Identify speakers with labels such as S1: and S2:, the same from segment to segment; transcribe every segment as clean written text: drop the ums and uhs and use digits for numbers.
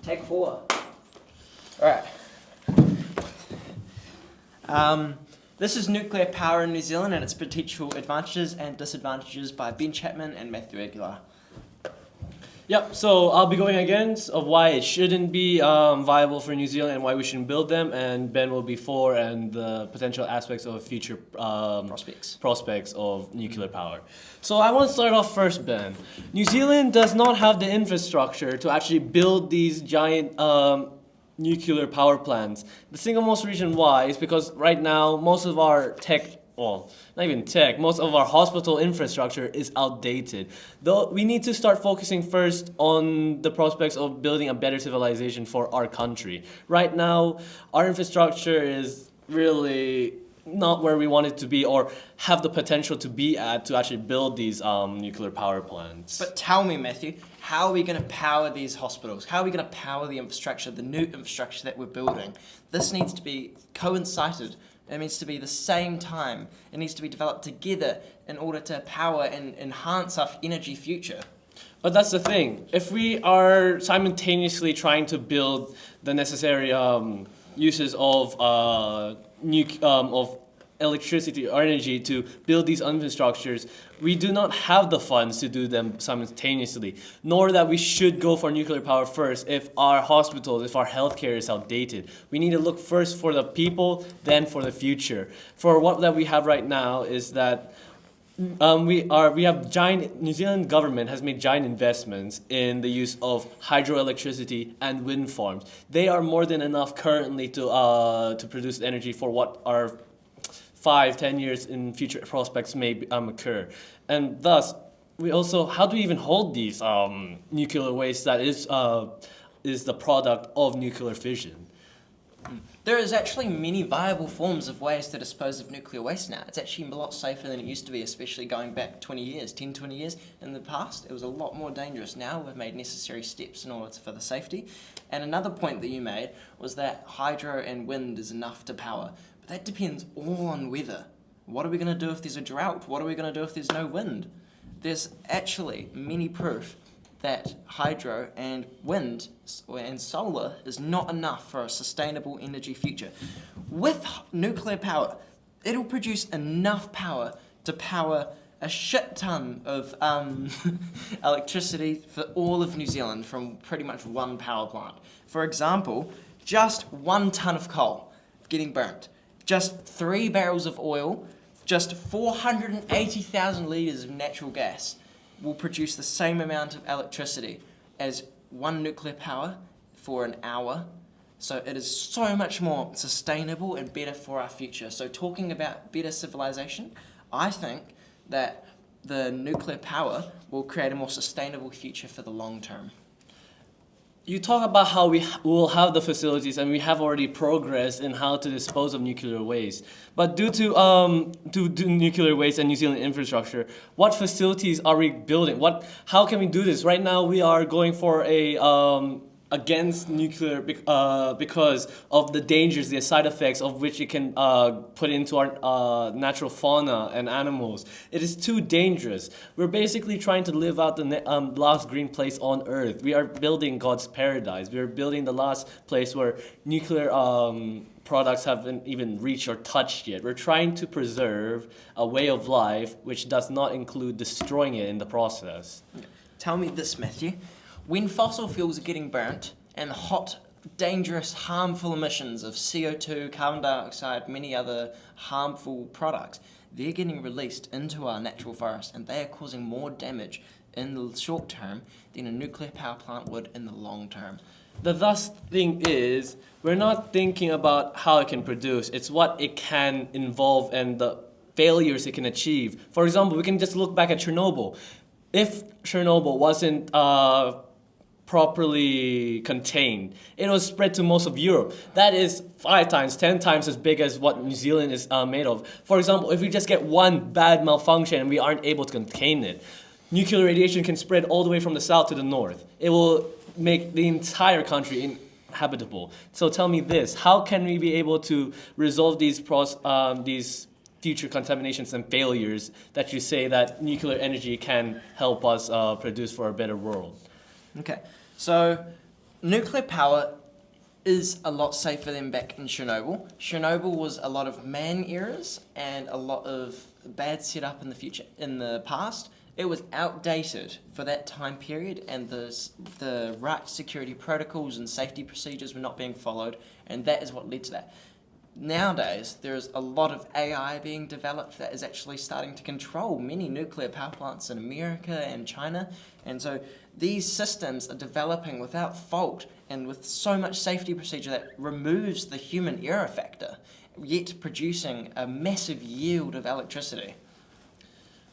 S1: Take 4. Alright. This is nuclear power in New Zealand and its potential advantages and disadvantages by Ben Chapman and Matthew Aguilar.
S2: Yep, so I'll be going against of why it shouldn't be viable for New Zealand and why we shouldn't build them, and Ben will be for and the potential aspects of future prospects of nuclear power. So I want to start off first, Ben. New Zealand does not have the infrastructure to actually build these giant nuclear power plants. The single most reason why is because right now most of our most of our hospital infrastructure is outdated. Though we need to start focusing first on the prospects of building a better civilization for our country. Right now, our infrastructure is really not where we want it to be or have the potential to be at to actually build these nuclear power plants.
S1: But tell me, Matthew, how are we going to power these hospitals? How are we going to power the infrastructure, the new infrastructure that we're building? This needs to be coincided. It needs to be the same time. It needs to be developed together in order to power and enhance our energy future.
S2: But that's the thing. If we are simultaneously trying to build the necessary uses of electricity or energy to build these infrastructures, we do not have the funds to do them simultaneously, nor that we should go for nuclear power first if our hospitals, if our healthcare is outdated. We need to look first for the people, then for the future. For what that we have right now is that New Zealand government has made giant investments in the use of hydroelectricity and wind farms. They are more than enough currently to produce energy for what our 5-10 years in future prospects may occur. And thus, how do we even hold these nuclear waste that is the product of nuclear fission?
S1: There is actually many viable forms of ways to dispose of nuclear waste now. It's actually a lot safer than it used to be, especially going back 20 years in the past. It was a lot more dangerous. Now we've made necessary steps in order for the safety. And another point that you made was that hydro and wind is enough to power. But that depends all on weather. What are we going to do if there's a drought? What are we going to do if there's no wind? There's actually many proof that hydro and wind and solar is not enough for a sustainable energy future. With nuclear power, it'll produce enough power to power a shit ton of electricity for all of New Zealand from pretty much one power plant. For example, just 1 ton of coal getting burnt, just 3 barrels of oil, just 480,000 litres of natural gas will produce the same amount of electricity as 1 nuclear power for an hour. So it is so much more sustainable and better for our future. So talking about better civilization, I think that the nuclear power will create a more sustainable future for the long term.
S2: You talk about how we will have the facilities and we have already progressed in how to dispose of nuclear waste. But due to nuclear waste and New Zealand infrastructure, what facilities are we building? How can we do this? Right now we are going for against nuclear because of the dangers, the side effects of which it can put into our natural fauna and animals. It is too dangerous. We're basically trying to live out the last green place on Earth. We are building God's paradise. We are building the last place where nuclear products haven't even reached or touched yet. We're trying to preserve a way of life which does not include destroying it in the process.
S1: Tell me this, Matthew. When fossil fuels are getting burnt and the hot, dangerous, harmful emissions of CO2, carbon dioxide, many other harmful products, they're getting released into our natural forest and they are causing more damage in the short term than a nuclear power plant would in the long term.
S2: The thus thing is, we're not thinking about how it can produce, it's what it can involve and the failures it can achieve. For example, we can just look back at Chernobyl. If Chernobyl wasn't properly contained, it was spread to most of Europe. That is 5 times, 10 times as big as what New Zealand is made of. For example, if we just get one bad malfunction and we aren't able to contain it, nuclear radiation can spread all the way from the south to the north. It will make the entire country inhabitable. So tell me this, how can we be able to resolve these future contaminations and failures that you say that nuclear energy can help us produce for a better world?
S1: Okay, so nuclear power is a lot safer than back in Chernobyl. Chernobyl was a lot of man errors and a lot of bad setup in the past. It was outdated for that time period, and the right security protocols and safety procedures were not being followed, and that is what led to that. Nowadays, there is a lot of AI being developed that is actually starting to control many nuclear power plants in America and China, and so these systems are developing without fault and with so much safety procedure that removes the human error factor, yet producing a massive yield of electricity.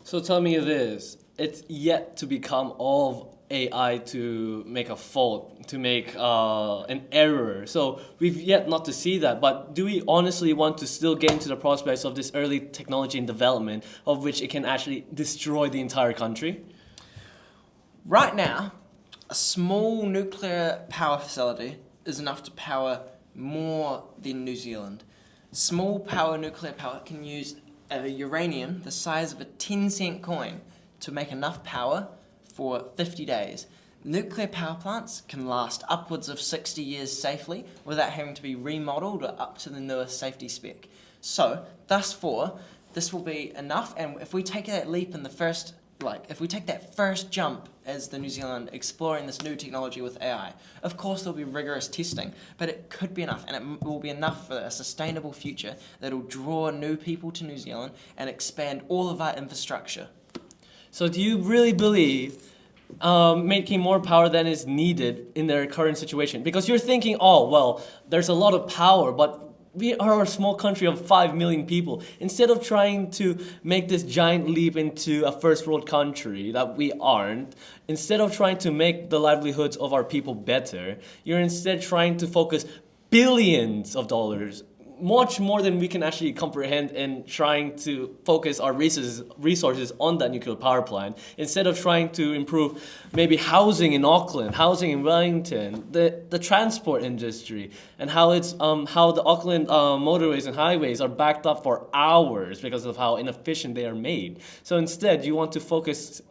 S2: So tell me this, it's yet to become all of AI to make a fault, to make an error. So we've yet not to see that, but do we honestly want to still get into the prospects of this early technology and development of which it can actually destroy the entire country?
S1: Right now, a small nuclear power facility is enough to power more than New Zealand. Small power nuclear power can use uranium the size of a 10-cent coin to make enough power for 50 days. Nuclear power plants can last upwards of 60 years safely without having to be remodeled or up to the newest safety spec. So, thus far, this will be enough, and if we take that leap in if we take that first jump as the New Zealand exploring this new technology with AI, of course there'll be rigorous testing, but it could be enough, and it will be enough for a sustainable future that will draw new people to New Zealand and expand all of our infrastructure.
S2: So do you really believe making more power than is needed in their current situation? Because you're thinking, oh, well, there's a lot of power, but we are a small country of 5 million people. Instead of trying to make this giant leap into a first world country that we aren't, instead of trying to make the livelihoods of our people better, you're instead trying to focus billions of dollars, much more than we can actually comprehend, in trying to focus our resources on that nuclear power plant, instead of trying to improve maybe housing in Auckland, housing in Wellington, the transport industry, and how the Auckland motorways and highways are backed up for hours because of how inefficient they are made. So instead, you want to focus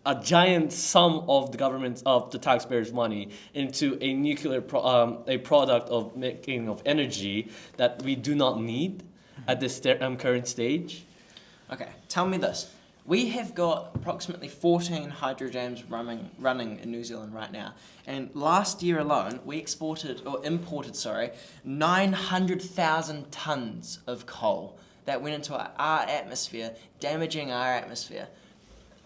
S2: a giant sum of the government's of the taxpayers' money into a nuclear a product of making of energy that we do not need at this current stage.
S1: Okay, tell me this. We have got approximately 14 hydro dams running in New Zealand right now. And last year alone, we imported 900,000 tons of coal that went into our atmosphere, damaging our atmosphere.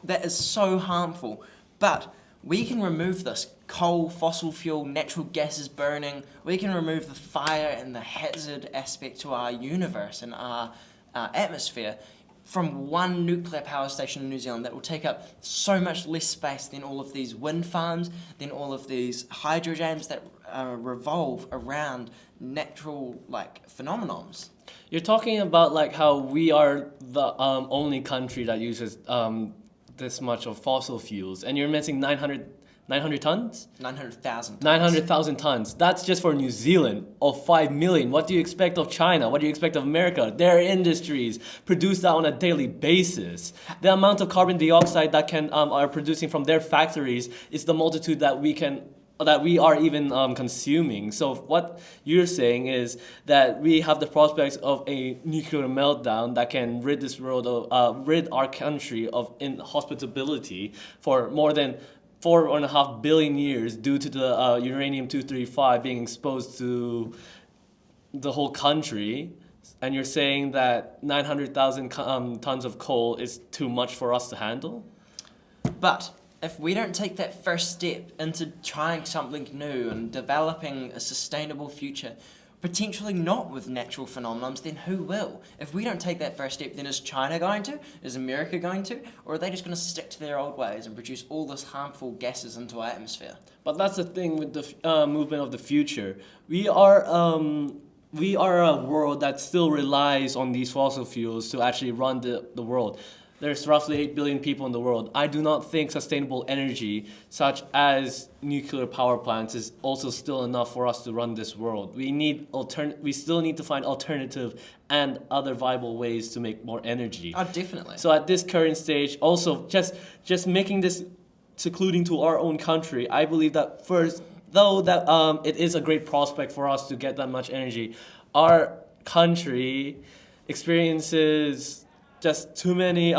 S1: That is so harmful. But we can remove this coal, fossil fuel, natural gases burning. We can remove the fire and the hazard aspect to our universe and our atmosphere from one nuclear power station in New Zealand that will take up so much less space than all of these wind farms, than all of these hydro dams that revolve around natural phenomenons.
S2: You're talking about how we are the only country that uses this much of fossil fuels, and you're mentioning 900 tons?
S1: 900,000 tons.
S2: 900,000 tons. That's just for New Zealand of 5 million. What do you expect of China? What do you expect of America? Their industries produce that on a daily basis. The amount of carbon dioxide that are producing from their factories is the multitude that we are even consuming. So what you're saying is that we have the prospects of a nuclear meltdown that can rid our country of inhospitability for more than 4.5 billion years due to the uranium-235 being exposed to the whole country. And you're saying that 900,000 tons of coal is too much for us to handle?
S1: But if we don't take that first step into trying something new and developing a sustainable future, potentially not with natural phenomena, then who will? If we don't take that first step, then is China going to? Is America going to? Or are they just going to stick to their old ways and produce all this harmful gases into our atmosphere?
S2: But that's the thing with the movement of the future. We are a world that still relies on these fossil fuels to actually run the world. There's roughly 8 billion people in the world. I do not think sustainable energy, such as nuclear power plants, is also still enough for us to run this world. We still need to find alternative and other viable ways to make more energy.
S1: Oh, definitely.
S2: So at this current stage, also just making this secluding to our own country, I believe that first, though that it is a great prospect for us to get that much energy, our country experiences just too many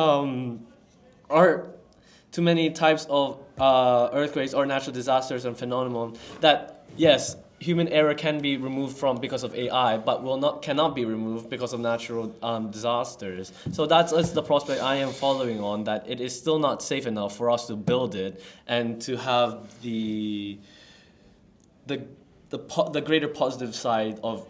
S2: types of earthquakes or natural disasters and phenomenon that, yes, human error can be removed from because of AI, but cannot be removed because of natural disasters. So that's the prospect I am following on, that it is still not safe enough for us to build it and to have the greater positive side of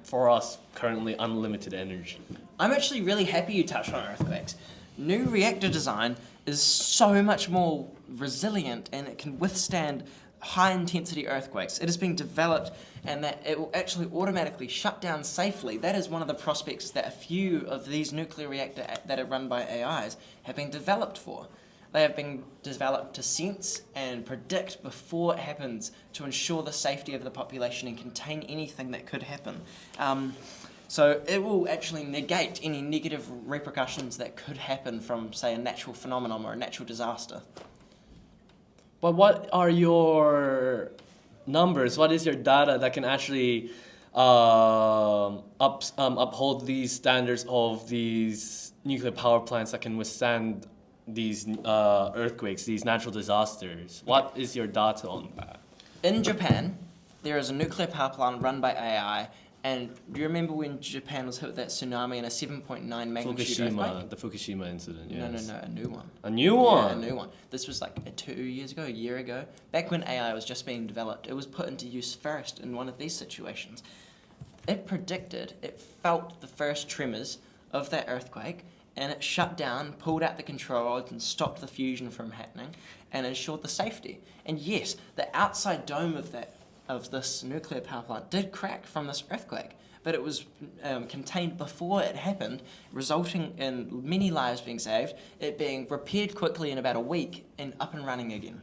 S2: for us currently unlimited energy.
S1: I'm actually really happy you touched on earthquakes. New reactor design is so much more resilient and it can withstand high intensity earthquakes. It is being developed and that it will actually automatically shut down safely. That is one of the prospects that a few of these nuclear reactors that are run by AIs have been developed for. They have been developed to sense and predict before it happens to ensure the safety of the population and contain anything that could happen. So it will actually negate any negative repercussions that could happen from, say, a natural phenomenon or a natural disaster.
S2: But what are your numbers? What is your data that can actually uphold these standards of these nuclear power plants that can withstand these earthquakes, these natural disasters? What is your data on that?
S1: In Japan, there is a nuclear power plant run by AI. And do you remember when Japan was hit with that tsunami and a 7.9 magnitude earthquake?
S2: The Fukushima incident, yes.
S1: No, a new one.
S2: A new one?
S1: Yeah, a new one. This was like 2 years ago, a year ago. Back when AI was just being developed, it was put into use first in one of these situations. It felt the first tremors of that earthquake, and it shut down, pulled out the control rods and stopped the fusion from happening, and ensured the safety. And yes, the outside dome of this nuclear power plant did crack from this earthquake, but it was contained before it happened, resulting in many lives being saved, it being repaired quickly in about a week and up and running again.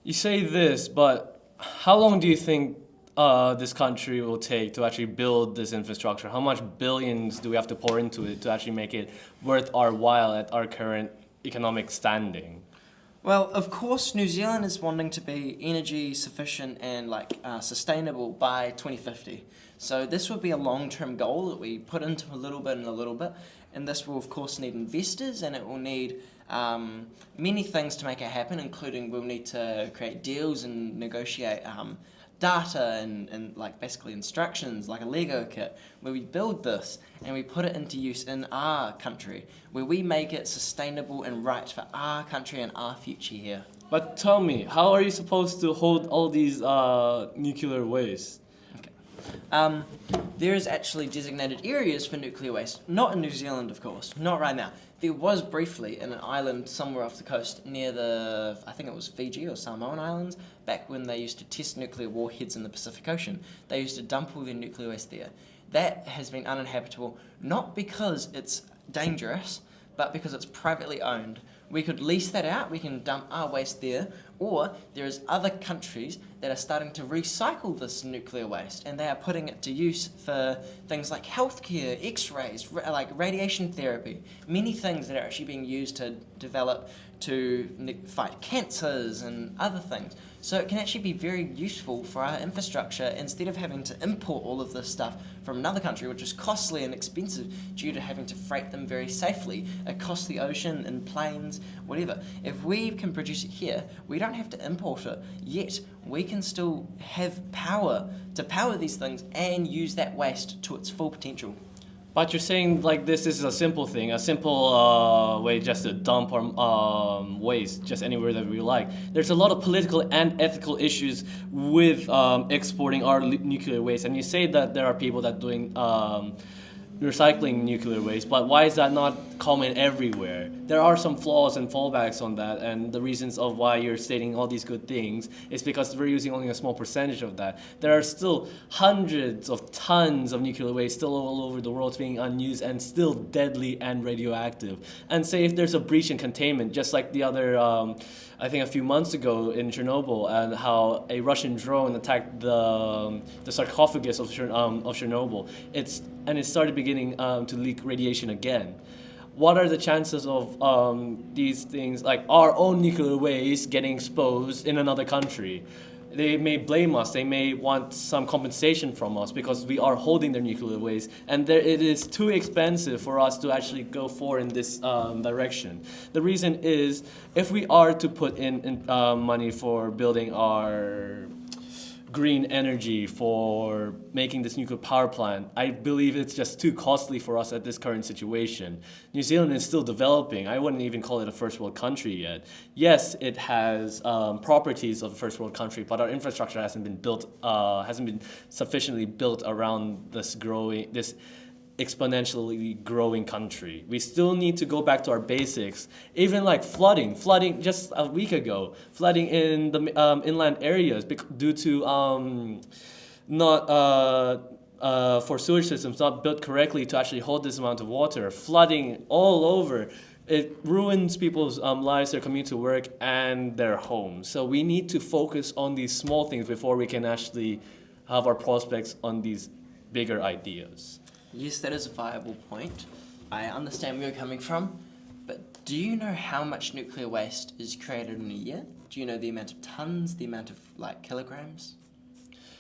S2: You say this, but how long do you think this country will take to actually build this infrastructure? How much billions do we have to pour into it to actually make it worth our while at our current economic standing?
S1: Well, of course, New Zealand is wanting to be energy sufficient and sustainable by 2050. So this will be a long-term goal that we put into a little bit and a little bit. And this will, of course, need investors, and it will need many things to make it happen, including we'll need to create deals and negotiate data and basically instructions, like a Lego kit, where we build this and we put it into use in our country, where we make it sustainable and right for our country and our future here.
S2: But tell me, how are you supposed to hold all these nuclear waste?
S1: Okay. There is actually designated areas for nuclear waste, not in New Zealand, of course, not right now. There was briefly in an island somewhere off the coast near I think it was Fiji or Samoan Islands, back when they used to test nuclear warheads in the Pacific Ocean. They used to dump all their nuclear waste there. That has been uninhabitable, not because it's dangerous, but because it's privately owned. We could lease that out, we can dump our waste there, or there is other countries that are starting to recycle this nuclear waste, and they are putting it to use for things like healthcare, x-rays, like radiation therapy, many things that are actually being used to develop to fight cancers and other things. So it can actually be very useful for our infrastructure instead of having to import all of this stuff from another country, which is costly and expensive due to having to freight them very safely across the ocean in planes, whatever. If we can produce it here, we don't have to import it, yet we can still have power to power these things and use that waste to its full potential.
S2: But you're saying this is a simple thing, a simple way just to dump our waste just anywhere that we like. There's a lot of political and ethical issues with exporting our nuclear waste, and you say that there are people that are doing recycling nuclear waste, but why is that not common everywhere? There are some flaws and fallbacks on that, and the reasons of why you're stating all these good things is because we're using only a small percentage of that. There are still hundreds of tons of nuclear waste still all over the world being unused and still deadly and radioactive. And say if there's a breach in containment, just like the other, I think a few months ago in Chernobyl, and how a Russian drone attacked the sarcophagus of Chernobyl, it started beginning to leak radiation again. what are the chances of these things, like our own nuclear waste, getting exposed in another country? They may blame us. They may want some compensation from us because we are holding their nuclear waste, and it is too expensive for us to actually go forward in this direction. The reason is, if we are to put in money for building our green energy, for making this nuclear power plant, I believe it's just too costly for us at this current situation. New Zealand is still developing. I wouldn't even call it a first world country yet. Yes, it has properties of a first world country, but our infrastructure hasn't been sufficiently built around this exponentially growing country. We still need to go back to our basics. Even like flooding just a week ago, flooding in the inland areas due to not for sewage systems not built correctly to actually hold this amount of water. Flooding all over. It ruins people's lives, their commute to work, and their homes. So we need to focus on these small things before we can actually have our prospects on these bigger ideas.
S1: Yes, that is a viable point. I understand where you're coming from, but do you know how much nuclear waste is created in a year? Do you know the amount of tons, the amount of kilograms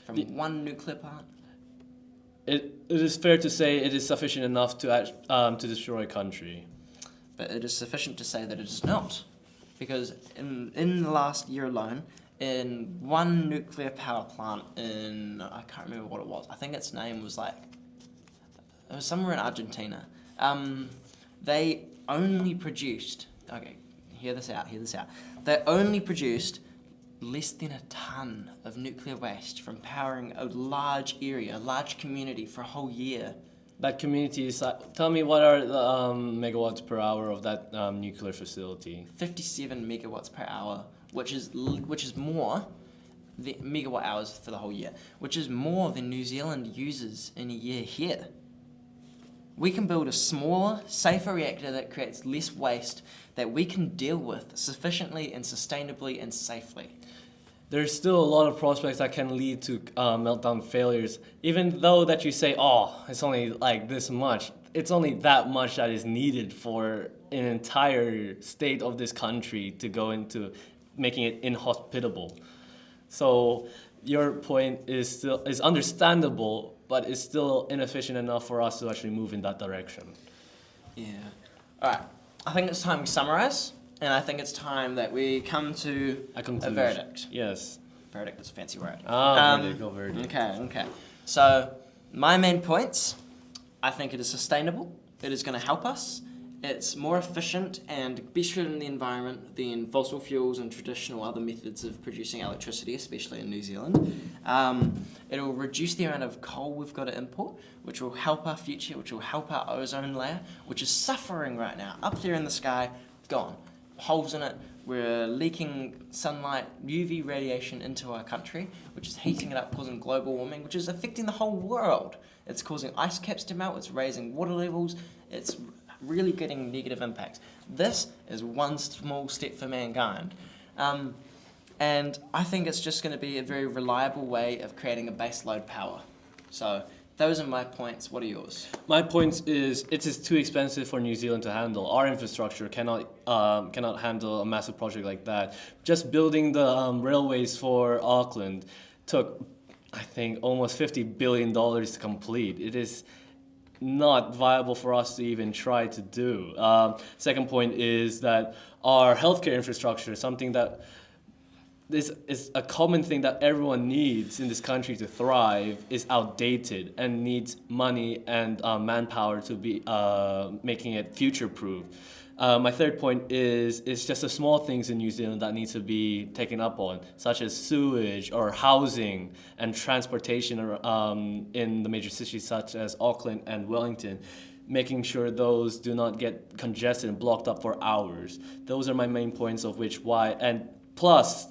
S1: from one nuclear plant?
S2: It is fair to say it is sufficient enough to destroy a country.
S1: But it is sufficient to say that it is not, because in the last year alone, in one nuclear power plant I can't remember what it was. I think its name was it was somewhere in Argentina. They only produced, hear this out. They only produced less than a ton of nuclear waste from powering a large area, a large community for a whole year.
S2: That community is, tell me what are the megawatts per hour of that nuclear facility?
S1: 57 megawatts per hour, which is more, the megawatt hours for the whole year, which is more than New Zealand uses in a year here. We can build a smaller, safer reactor that creates less waste that we can deal with sufficiently and sustainably and safely.
S2: There's still a lot of prospects that can lead to meltdown failures. Even though that you say, it's only like this much, it's only that much that is needed for an entire state of this country to go into making it inhospitable. So your point is understandable, but it's still inefficient enough for us to actually move in that direction.
S1: Yeah. All right. I think it's time we summarize, and I think it's time that we come to a verdict.
S2: Yes.
S1: Verdict is a fancy word.
S2: Verdict.
S1: Okay. So, my main points, I think it is sustainable. It is going to help us. It's more efficient and better in the environment than fossil fuels and traditional other methods of producing electricity, especially in New Zealand. It'll reduce the amount of coal we've got to import, which will help our future, which will help our ozone layer, which is suffering right now. Up there in the sky, gone. Holes in it. We're leaking sunlight, UV radiation into our country, which is heating it up, causing global warming, which is affecting the whole world. It's causing ice caps to melt, it's raising water levels, it's really getting negative impacts. This is one small step for mankind. And I think it's just going to be a very reliable way of creating a base load power. So those are my points. What are yours?
S2: My point is it is too expensive for New Zealand to handle. Our infrastructure cannot handle a massive project like that. Just building the railways for Auckland took, I think, almost $50 billion to complete. It is not viable for us to even try to do. Second point is that our healthcare infrastructure, something that is a common thing that everyone needs in this country to thrive, is outdated and needs money and manpower to be making it future-proof. My third point is it's just the small things in New Zealand that need to be taken up on, such as sewage or housing and transportation in the major cities such as Auckland and Wellington, making sure those do not get congested and blocked up for hours. Those are my main points of and plus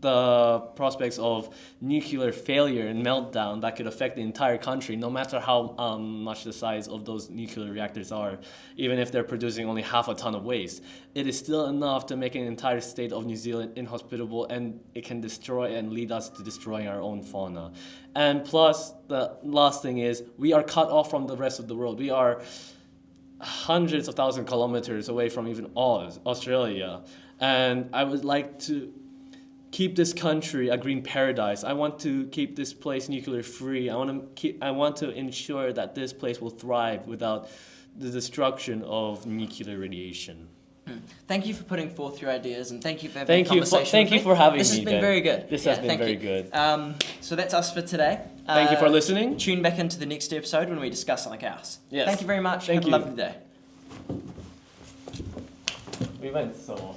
S2: the prospects of nuclear failure and meltdown that could affect the entire country, no matter how much the size of those nuclear reactors are, even if they're producing only half a ton of waste. It is still enough to make an entire state of New Zealand inhospitable, and it can destroy and lead us to destroying our own fauna. And plus, the last thing is, we are cut off from the rest of the world. We are hundreds of thousands of kilometers away from even Oz, Australia. And I would like to keep this country a green paradise. I want to keep this place nuclear free. I want to ensure that this place will thrive without the destruction of nuclear radiation.
S1: Thank you for putting forth your ideas, and thank you for having a conversation
S2: Thank you for having me,
S1: This has been
S2: Ben.
S1: very good.
S2: This has been very good.
S1: So that's us for today.
S2: Thank you for listening.
S1: Tune back into the next episode when we discuss something else.
S2: Yes.
S1: Thank you very much.
S2: Thank
S1: Have
S2: you.
S1: a lovely day.
S2: We went so